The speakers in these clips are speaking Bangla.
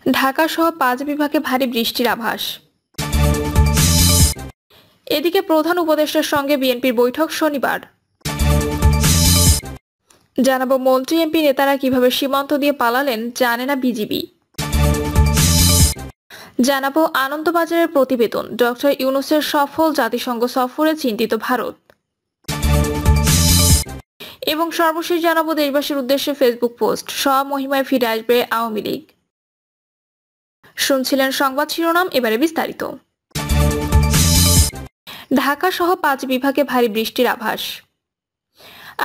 ঢাকা সহ 5 বিভাগে ভারী বৃষ্টির আভাস। এদিকে প্রধান উপদেষ্টার সঙ্গে বিএনপির বৈঠক শনিবার। জানাবো মন্ত্রী এমপি নেতারা কিভাবে সীমান্ত দিয়ে পালালেন জানে না বিজিবি। জানাবো আনন্দবাজারের প্রতিবেদন, ডক্টর ইউনূসের সফল জাতিসংঘ সফরে চিন্তিত ভারত। এবং সর্বশেষ জানাবো দেশবাসীর উদ্দেশ্যে ফেসবুক পোস্ট, সব মহিমায় ফিরে আসবে আওয়ামী লীগ। শুনছিলেন সংবাদ শিরোনাম, এবারে বিস্তারিত। ঢাকা সহ 5 বিভাগে ভারী বৃষ্টির আভাস।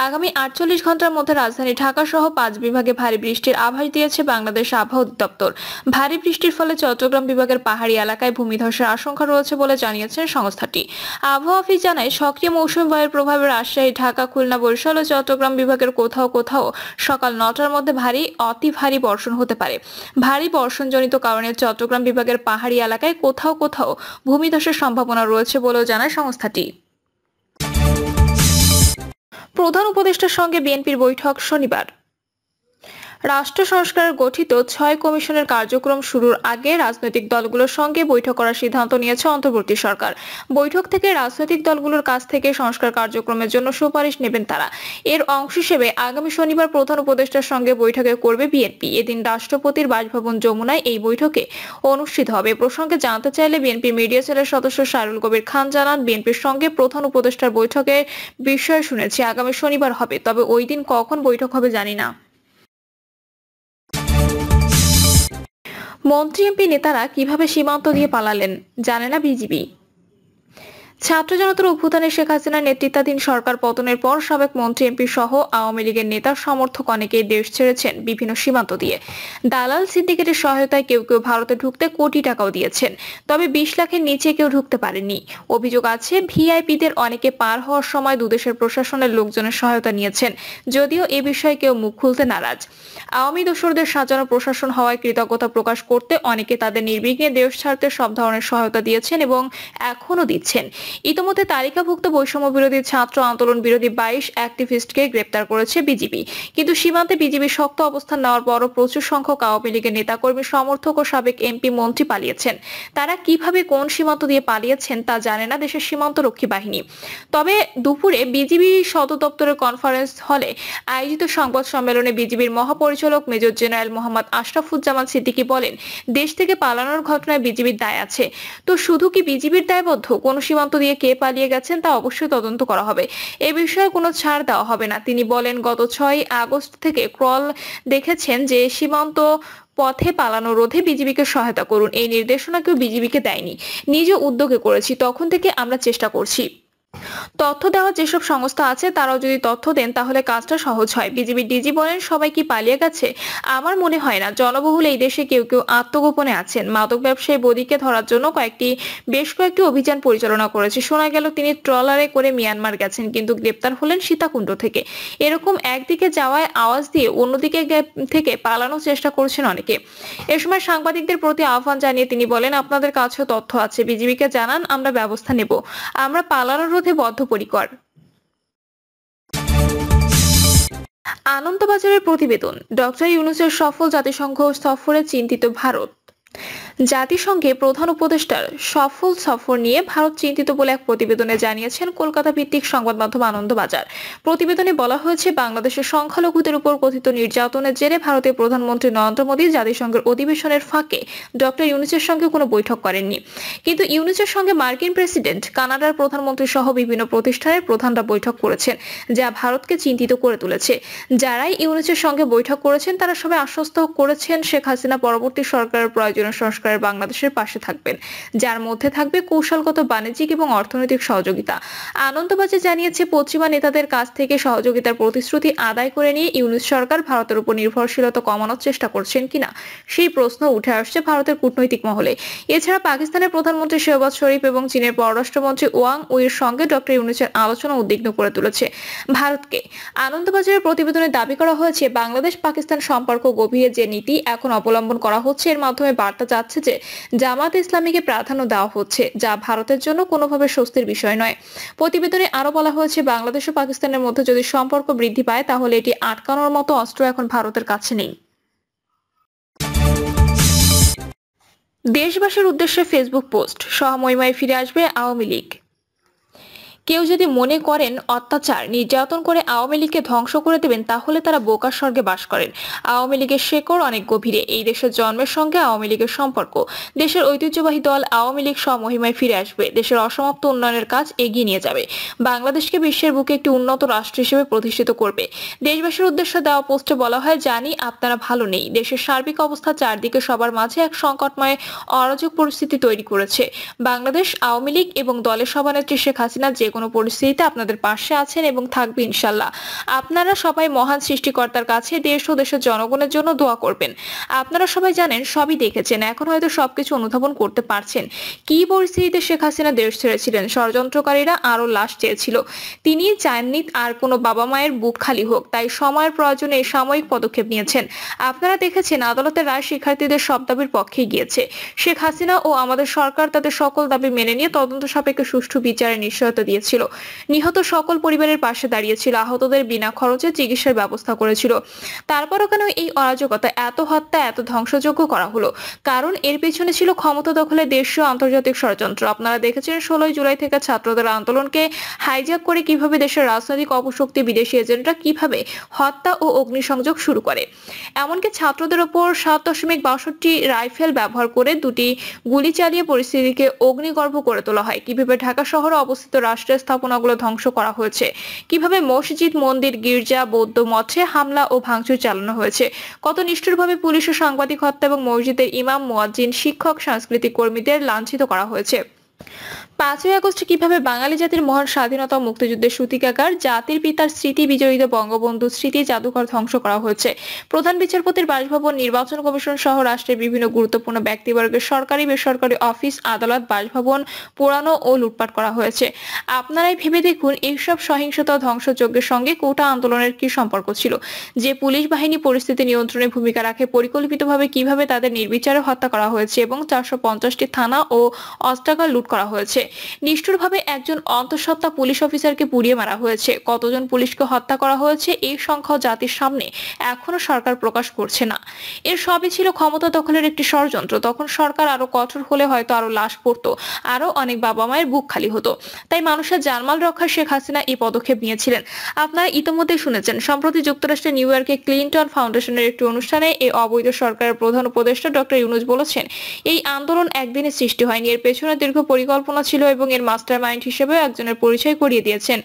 আগামী 48 ঘন্টার মধ্যে রাজধানী ঢাকা সহ 5 বিভাগে ভারী বৃষ্টির আভাস দিয়েছে বাংলাদেশ আবহাওয়া অধিদপ্তর। ভারী বৃষ্টির ফলে চট্টগ্রাম বিভাগের পাহাড়ি এলাকায় ভূমিধসের আশঙ্কা রয়েছে বলে জানিয়েছেন সংস্থাটি। আবহাওয়া অফিস জানায়, সক্রিয় মৌসুমী বায়ুর প্রভাবে রাজশাহী, ঢাকা, খুলনা, বরিশাল ও চট্টগ্রাম বিভাগের কোথাও কোথাও সকাল 9টার মধ্যে ভারী অতি ভারী বর্ষণ হতে পারে। ভারী বর্ষণজনিত কারণে চট্টগ্রাম বিভাগের পাহাড়ি এলাকায় কোথাও কোথাও ভূমিধসের সম্ভাবনা রয়েছে বলেও জানায় সংস্থাটি। প্রধান উপদেষ্টার সঙ্গে বিএনপির বৈঠক শনিবার। রাষ্ট্র সংস্কারের গঠিত 6 কমিশনের কার্যক্রম শুরুর আগে রাজনৈতিক দলগুলোর সঙ্গে বৈঠক করার সিদ্ধান্ত নিয়েছে অন্তর্বর্তী সরকার। বৈঠক থেকে রাজনৈতিক দলগুলোর কাছ থেকে সংস্কার কার্যক্রমের জন্য সুপারিশ নেবেন তারা। এর অংশ হিসেবে আগামী শনিবার প্রধান উপদেষ্টার সঙ্গে বৈঠকে করবে বিএনপি। এদিন রাষ্ট্রপতির বাসভবন যমুনায় এই বৈঠকে অনুষ্ঠিত হবে। প্রসঙ্গে জানতে চাইলে বিএনপির মিডিয়া সেলের সদস্য শাহরুল কবির খান জানান, বিএনপির সঙ্গে প্রধান উপদেষ্টার বৈঠকের বিষয়ে শুনেছি আগামী শনিবার হবে, তবে ওই দিন কখন বৈঠক হবে জানি না। মন্ত্রী এমপি নেতারা কিভাবে সীমান্ত দিয়ে পালালেন জানে না বিজিবি। ছাত্র জনতার অভ্যুত্থানে শেখ হাসিনার নেতৃত্বাধীন সরকার পতনের পর সাবেক মন্ত্রী এমপি সহ আওয়ামী লীগের নেতা সমর্থক অনেকেই দেশ ছেড়েছেন বিভিন্ন সীমান্ত দিয়ে। দালাল সিন্ডিকেটের সহায়তায় কেউ কেউ ভারতে ঢুকতে কোটি টাকাও দিয়েছেন, তবে 20 লাখের নিচে কেউ ঢুকতে পারেনি। অভিযোগ আছে, ভিআইপিদের অনেকে পার হওয়ার সময় দুদেশের প্রশাসনের লোকজনের সহায়তা নিয়েছেন, যদিও এ বিষয়ে কেউ মুখ খুলতে নারাজ। আওয়ামী দোসরদের সাজানো প্রশাসন হওয়ায় কৃতজ্ঞতা প্রকাশ করতে অনেকে তাদের নির্বিঘ্নে দেশ ছাড়তে সব ধরনের সহায়তা দিয়েছেন এবং এখনো দিচ্ছেন। ইতোমধ্যে তালিকাভুক্ত বৈষম্য বিরোধী ছাত্র আন্দোলন বিরোধী 22 অ্যাক্টিভিস্টকে গ্রেপ্তার করেছে বিজিবি। কিন্তু সীমান্তে বিজিবির শক্ত অবস্থান নেওয়ার পরও প্রচুর সংখ্যক আওয়ামী লীগের নেতাকর্মী, সমর্থক ও সাবেক এমপি মন্ত্রী পালিয়েছেন। তারা কিভাবে কোন সীমান্ত দিয়ে পালিয়েছেন তা জানে না দেশের সীমান্ত রক্ষী বাহিনী। তবে দুপুরে বিজিবি সদর দপ্তরের কনফারেন্স হলে আয়োজিত সংবাদ সম্মেলনে বিজিবির মহাপরিচালক মেজর জেনারেল মোহাম্মদ আশরাফুজ্জামান সিদ্দিকী বলেন, দেশ থেকে পালানোর ঘটনায় বিজিবির দায় আছে। তো শুধু কি বিজিবির দায়বদ্ধ? কোন সীমান্ত দিয়ে কে পালিয়ে গেছেন তা অবশ্যই তদন্ত করা হবে, এ বিষয়ে কোনো ছাড় দেওয়া হবে না। তিনি বলেন, গত 6 আগস্ট থেকে ক্রল দেখেছেন যে সীমান্ত পথে পালানো রোধে বিজিবিকে সহায়তা করুন, এই নির্দেশনা কেউ বিজিবিকে দেয়নি, নিজ উদ্যোগে করেছি। তখন থেকে আমরা চেষ্টা করছি। তথ্য দেওয়া যেসব সংস্থা আছে তারাও যদি তথ্য দেন তাহলে কাজটা সহজ হয়। বিজিবির ডিজি বলেন, সবাই কি পালিয়ে গেছে? আমার মনে হয় না। জনবহুল এই দেশে কেউ কেউ আত্মগোপনে আছেন। মাদক ব্যবসায়ী বদিকে ধরার জন্য বেশ কয়েকটি অভিযান পরিচালনা করেছে। শোনা গেল তিনি ট্রলারে করে মিয়ানমার গেছেন, কিন্তু গ্রেপ্তার হলেন সীতাকুণ্ড থেকে। এরকম একদিকে যাওয়ায় আওয়াজ দিয়ে অন্যদিকে থেকে পালানোর চেষ্টা করছেন অনেকে। এ সময় সাংবাদিকদের প্রতি আহ্বান জানিয়ে তিনি বলেন, আপনাদের কাছেও তথ্য আছে, বিজিবিকে জানান, আমরা ব্যবস্থা নেব। আমরা পালানোর রোধে বদ্ধপরিকর। আনন্দবাজারের প্রতিবেদন, ডক্টর ইউনূসের সফল জাতিসংঘ সফরে চিন্তিত ভারত। জাতিসংঘে প্রধান উপদেষ্টার সফল সফর নিয়ে ভারত চিন্তিত বলে এক প্রতিবেদনে জানিয়েছেন কলকাতা ভিত্তিক সংবাদ মাধ্যম আনন্দবাজার। প্রতিবেদনে বলা হয়েছে, বাংলাদেশের সংখ্যালঘুদের উপর কথিত নির্যাতনের জেরে ভারতের প্রধানমন্ত্রী নরেন্দ্র মোদী জাতিসংঘের অধিবেশনের ফাঁকে ডক্টর ইউনূসের সঙ্গে কোনো বৈঠক করেননি। কিন্তু ইউনূসের সঙ্গে মার্কিন প্রেসিডেন্ট, কানাডার প্রধানমন্ত্রী সহ বিভিন্ন প্রতিষ্ঠানের প্রধানরা বৈঠক করেছেন, যা ভারতকে চিন্তিত করে তুলেছে। যারাই ইউনূসের সঙ্গে বৈঠক করেছেন তারা সবাই আশ্বস্ত করেছেন শেখ হাসিনা পরবর্তী সরকারের প্রয়োজনীয় সংস্কার বাংলাদেশের পাশে থাকবেন, যার মধ্যে থাকবে কৌশলগত, বাণিজ্যিক এবং অর্থনৈতিক সহযোগিতা। আনন্দবাজার জানিয়েছে, পশ্চিমা নেতাদের কাছ থেকে সহযোগিতার প্রতিশ্রুতি আদায় করে নিয়ে ইউনূস সরকার ভারতের উপর নির্ভরশীলতা কমানোর চেষ্টা করছেন কিনা সেই প্রশ্ন উঠে আসছে ভারতের কূটনৈতিক মহলে। এছাড়া পাকিস্তানের প্রধানমন্ত্রী শেহবাজ শরীফ এবং চীনের পররাষ্ট্রমন্ত্রী ওয়াং উইর সঙ্গে ডক্টর ইউনূসের আলোচনা উদ্বিগ্ন করে তুলেছে ভারতকে। আনন্দবাজারের প্রতিবেদনে দাবি করা হয়েছে, বাংলাদেশ পাকিস্তান সম্পর্ক গভীরে যে নীতি এখন অবলম্বন করা হচ্ছে, এর মাধ্যমে বার্তা যাচ্ছে যে জামাত ইসলামীকে প্রাধান্য দেওয়া হচ্ছে, যা ভারতের জন্য কোনোভাবে স্বস্তির বিষয় নয়। প্রতিবেদনে আরো বলা হয়েছে, বাংলাদেশ ও পাকিস্তানের মধ্যে যদি সম্পর্ক বৃদ্ধি পায় তাহলে এটি আটকানোর মতো অস্ত্র এখন ভারতের কাছে নেই। দেশবাসীর উদ্দেশ্যে ফেসবুক পোস্ট, সহমহিমায় ফিরে আসবে আওয়ামী লীগ। কেউ যদি মনে করেন অত্যাচার নির্যাতন করে আওয়ামী লীগকে ধ্বংস করে দেবেন, তাহলে তারা বোকার স্বর্গে বাস করেন। আওয়ামী লীগের শেকড় অনেক গভীরে। এই দেশের জন্মের সঙ্গে আওয়ামী লীগের সম্পর্ক। দেশের ঐতিহ্যবাহী দল আওয়ামী লীগ স্বমহিমায় ফিরে আসবে, দেশের অসমাপ্ত উন্নয়নের কাজ এগিয়ে নিয়ে যাবে, বাংলাদেশকে বিশ্বের বুকে একটি উন্নত রাষ্ট্র হিসেবে প্রতিষ্ঠিত করবে। দেশবাসীর উদ্দেশ্যে দেওয়া পোস্টে বলা হয়, জানি আপনারা ভালো নেই। দেশের সার্বিক অবস্থা চারদিকে সবার মাঝে এক সংকটময় অরাজক পরিস্থিতি তৈরি করেছে। বাংলাদেশ আওয়ামী লীগ এবং দলের সভানেত্রী শেখ হাসিনা যে কোনো পরিস্থিতিতে আপনাদের পাশে আছেন এবং থাকবে ইনশাল্লাহ। আপনারা সবাই মহান সৃষ্টিকর্তার কাছে দেশ ও দেশের জনগণের জন্য দোয়া করবেন। আপনারা সবাই জানেন, সবই দেখেছেন, এখন হয়তো সবকিছু অনুধাবন করতে পারছেন কি পরিস্থিতিতে শেখ হাসিনা দেশ ছেড়েছিলেন। ষড়যন্ত্রকারীরা আরো লাশ চেয়েছিল, তিনি চাননি আর কোনো বাবা মায়ের বুক খালি হোক, তাই সময়ের প্রয়োজনে এই সাময়িক পদক্ষেপ নিয়েছেন। আপনারা দেখেছেন, আদালতের রায় শিক্ষার্থীদের সব দাবির পক্ষে গিয়েছে। শেখ হাসিনা ও আমাদের সরকার তাদের সকল দাবি মেনে নিয়ে তদন্ত সাপেক্ষে সুষ্ঠু বিচারের নিশ্চয়তা দিয়েছিল। নিহত সকল পরিবারের পাশে দাঁড়িয়েছিল, আহতদের বিনা খরচে চিকিৎসার ব্যবস্থা করেছিল। তারপরও কেন এই অরাজকতা, এত হত্যা, এত ধ্বংসযজ্ঞ করা হলো? কারণ এর পেছনে ছিল ক্ষমতা দখলে দেশীয় আন্তর্জাতিক ষড়যন্ত্র। আপনারা দেখেছেন 16 জুলাই থেকে ছাত্রদের আন্দোলনকে হাইজ্যাক করে কিভাবে দেশের রাজনৈতিক অপশক্তি, বিদেশি এজেন্টরা কিভাবে হত্যা ও অগ্নিসংযোগ শুরু করে। এমনকি ছাত্রদের ওপর 7.62 রাইফেল ব্যবহার করে 2টি গুলি চালিয়ে পরিস্থিতিকে অগ্নিগর্ভ করে তোলা হয়। কিভাবে ঢাকা শহরে অবস্থিত রাষ্ট্রের স্থাপনাগুলো ধ্বংস করা হয়েছে, কিভাবে মসজিদ, মন্দির, গির্জা, বৌদ্ধ মঠে হামলা ও ভাঙচুর চালানো হয়েছে, কত নিষ্ঠুরভাবে পুলিশ ও সাংবাদিক হত্যা এবং মসজিদের ইমাম, মুয়াজ্জিন, শিক্ষক, সাংস্কৃতিক কর্মীদের লাঞ্ছিত করা হয়েছে। 5ই আগস্ট কিভাবে বাঙালি জাতির মহান স্বাধীনতা ও মুক্তিযুদ্ধের সূতিকাগার, জাতির পিতার স্মৃতি বিজড়িত বঙ্গবন্ধু স্মৃতি জাদুঘর ধ্বংস করা হয়েছে। প্রধান বিচারপতির বাসভবন, নির্বাচন কমিশন সহ রাষ্ট্রের বিভিন্ন গুরুত্বপূর্ণ ব্যক্তিবর্গের সরকারি বেসরকারি অফিস, আদালত, বাসভবন পোড়ানো ও লুটপাট করা হয়েছে। আপনারাই ভেবে দেখুন, এইসব সহিংসতা ধ্বংসযজ্ঞের সঙ্গে কোটা আন্দোলনের কি সম্পর্ক ছিল? যে পুলিশ বাহিনী পরিস্থিতি নিয়ন্ত্রণে ভূমিকা রাখে, পরিকল্পিতভাবে কিভাবে তাদের নির্বিচারে হত্যা করা হয়েছে এবং 450টি থানা ও অস্ত্রাগার লুট করা হয়েছে। নিষ্ঠুরভাবে একজন অন্তঃসত্ত্বা পুলিশ অফিসারকে পুড়িয়ে মারা হয়েছে। কতজন পুলিশকে হত্যা করা হয়েছে এই সংখ্যাও জাতির সামনে এখনো সরকার প্রকাশ করছে না। এর সবই ছিল ক্ষমতা দখলের একটি ষড়যন্ত্র। তখন সরকার আরো কঠোর হলে হয়তো আরো লাশ পড়তো, আরো অনেক বাবা মায়ের বুক খালি হতো। তাই মানুষের জানমাল রক্ষায় শেখ হাসিনা এই পদক্ষেপ নিয়েছিলেন। আপনারা ইতিমধ্যে শুনেছেন, সম্প্রতি যুক্তরাষ্ট্রের নিউ ইয়র্কে ক্লিনটন ফাউন্ডেশনের একটি অনুষ্ঠানে এই অবৈধ সরকারের প্রধান উপদেষ্টা ডক্টর ইউনূস বলেছেন, এই আন্দোলন একদিনে সৃষ্টি হয়নি, এর পেছনে দীর্ঘ পরিকল্পনা ছিল এবং এর মাস্টার মাইন্ড হিসেবে একজনের পরিচয় করিয়ে দিয়েছেন।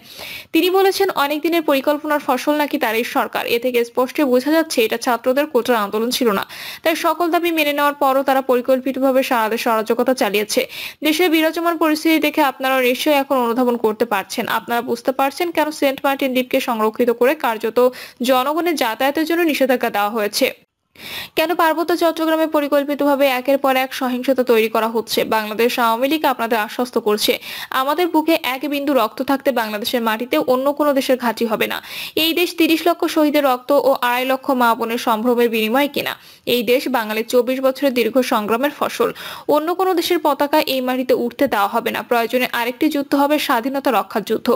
তিনি বলেছেন, অনেক দিনের পরিকল্পনার ফসল নাকি তার এই সরকার। এ থেকে স্পষ্ট বোঝা যাচ্ছে এটা ছাত্রদের কোটার আন্দোলন ছিল না। তাই সকল দাবি মেনে নেওয়ার পরও তারা পরিকল্পিতভাবে সারা দেশে অরাজকতা চালিয়েছে। দেশের বিরাজমান পরিস্থিতি দেখে আপনারা নিশ্চয়ই এখন অনুধাবন করতে পারছেন। আপনারা বুঝতে পারছেন কেন সেন্ট মার্টিন দ্বীপকে সংরক্ষিত করে কার্যত জনগণের যাতায়াতের জন্য নিষেধাজ্ঞা দেওয়া হয়েছে, কেন পার্বত্য চট্টগ্রামে পরিকল্পিতভাবে একের পর এক সহিংসতা তৈরি করা হচ্ছে। বাংলাদেশ আওয়ামী লীগ আপনাদের আশ্বস্ত করছে, আমাদের বুকে এক বিন্দু রক্ত থাকতে বাংলাদেশের মাটিতে অন্য কোনো দেশের ঘাঁটি হবে না। এই দেশ 30 লক্ষ শহীদের রক্ত ও 2.5 লক্ষ মা বোনের সম্ভ্রমের বিনিময়ে কিনা। এই দেশ বাঙালির 24 বছরের দীর্ঘ সংগ্রামের ফসল। অন্য কোনো দেশের পতাকা এই মাটিতে উঠতে দেওয়া হবে না। প্রয়োজনে আরেকটি যুদ্ধ হবে, স্বাধীনতা রক্ষার যুদ্ধ।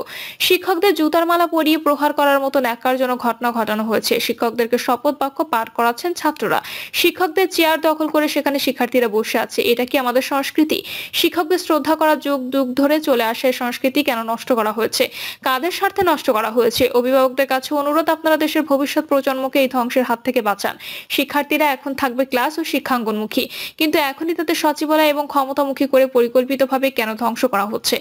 শিক্ষকদের জুতার মালা পরিয়ে প্রহার করার মতো ন্যাক্কারজনক ঘটনা ঘটানো হয়েছে। শিক্ষকদেরকে শপথ বাক্য পাঠ করাচ্ছেন ছাত্ররা। শিক্ষকদের চেয়ার দখল করে সেখানে শিক্ষার্থীরা বসে আছে। এটা কি আমাদের সংস্কৃতি? শিক্ষকদের শ্রদ্ধা করা যুগ যুগ ধরে চলে আসা এই সংস্কৃতি কেন নষ্ট করা হয়েছে? কাদের স্বার্থে নষ্ট করা হয়েছে? অভিভাবকদের কাছে অনুরোধ, আপনারা দেশের ভবিষ্যৎ প্রজন্মকে এই ধ্বংসের হাত থেকে বাঁচান। শিক্ষার্থীরা এখন থাকবে ক্লাস ও শিক্ষাঙ্গনমুখী, কিন্তু এখনই তাদের সচিবালয় এবং ক্ষমতামুখী করে পরিকল্পিতভাবে কেন ধ্বংস করা হচ্ছে?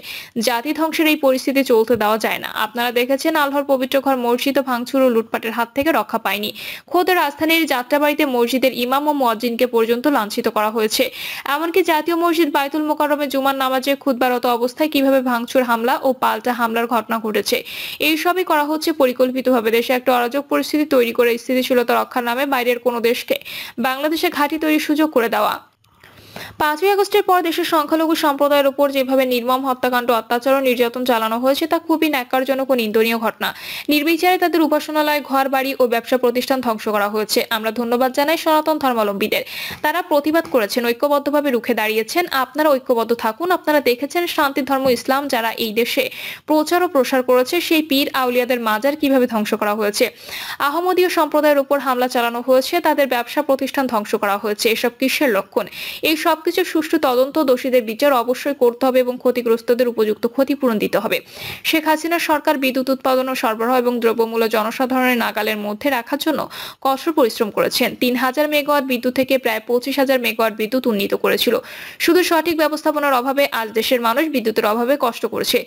জাতি ধ্বংসের এই পরিস্থিতি চলতে দেওয়া যায় না। আপনারা দেখেছেন, আল্লাহর পবিত্র ঘর মসজিদ ভাঙচুর ও লুটপাটের হাত থেকে রক্ষা পায়নি। খোদ রাজধানীর যাত্রাবাড়িতে মসজিদের ইমাম ও মুয়াজ্জিনকে পর্যন্ত লাঞ্ছিত করা হয়েছে। এমনকি জাতীয় মসজিদ বাইতুল মোকাররমে জুমার নামাজে খুতবারত অবস্থায় কিভাবে ভাঙচুর, হামলা ও পাল্টা হামলার ঘটনা ঘটেছে। এই সবই করা হচ্ছে পরিকল্পিতভাবে। দেশে একটা অরাজক পরিস্থিতি তৈরি করে স্থিতিশীলতা রক্ষার নামে বাইরের কোনো দেশকে বাংলাদেশে ঘাঁটি তৈরির সুযোগ করে দেওয়া। 5ই আগস্টের পর দেশের সংখ্যালঘু সম্প্রদায়ের উপর যেভাবে নির্মম হত্যাকাণ্ড, অত্যাচার ও নির্যাতন চালানো হয়েছে তা খুবই ন্যাক্কারজনক ও নিন্দনীয় ঘটনা। নির্বিচারে তাদের উপাসনালয়, ঘর বাড়ি ও ব্যবসা প্রতিষ্ঠান ধ্বংস করা হয়েছে। আমরা ধন্যবাদ জানাই সনাতন ধর্মাবলম্বীদের, তারা প্রতিবাদ করেছেন, ঐক্যবদ্ধভাবে রুখে দাঁড়িয়েছেন। আপনারা ঐক্যবদ্ধ থাকুন। আপনারা দেখেছেন শান্তির ধর্ম ইসলাম যারা এই দেশে প্রচার ও প্রসার করেছে, সেই পীর আউলিয়াদের মাজার কিভাবে ধ্বংস করা হয়েছে। আহমদীয় সম্প্রদায়ের উপর হামলা চালানো হয়েছে, তাদের ব্যবসা প্রতিষ্ঠান ধ্বংস করা হয়েছে। এসব কিসের লক্ষণ? এই সব সবকিছু সুষ্ঠু তদন্ত, দোষীদের বিচার অবশ্যই করতে হবে এবং ক্ষতিগ্রস্তদের উপযুক্ত ক্ষতিপূরণ দিতে হবে। শেখ হাসিনা সরকার বিদ্যুৎ উৎপাদন ও সরবরাহ এবং দ্রব্যমূল্য জনসাধারণের নাগালের মধ্যে রাখার জন্য কঠোর পরিশ্রম করেছেন। 3000 মেগাওয়াট বিদ্যুৎ থেকে প্রায় 25,000 মেগাওয়াট বিদ্যুৎ উন্নীত করেছিল। শুধু সঠিক ব্যবস্থাপনার অভাবে আজ দেশের মানুষ বিদ্যুতের অভাবে কষ্ট করছে।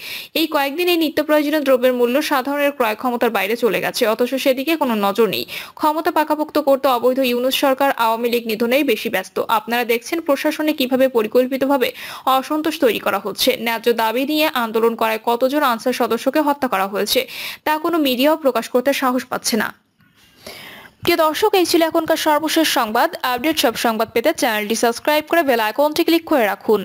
এই কয়েকদিন এই নিত্য প্রয়োজনীয় দ্রব্যের মূল্য সাধারণের ক্রয় ক্ষমতার বাইরে চলে গেছে, অথচ সেদিকে কোনো নজর নেই। ক্ষমতা পাকাপোক্ত করতে অবৈধ ইউনূস সরকার আওয়ামী লীগ নিধনেই বেশি ব্যস্ত। আপনারা দেখছেন প্রশাসনে কিভাবে পরিকল্পিতভাবে অসন্তোষ তৈরি করা হচ্ছে। ন্যায্য দাবি নিয়ে আন্দোলন করায় কতজন আনসার সদস্যকে হত্যা করা হয়েছে তা কোনো মিডিয়াও প্রকাশ করতে সাহস পাচ্ছে না। প্রিয় দর্শক, এই ছিল এখনকার সর্বশেষ সংবাদ। আপডেট সব সংবাদ পেতে চ্যানেলটি সাবস্ক্রাইব করে বেল আইকনটি ক্লিক করে রাখুন।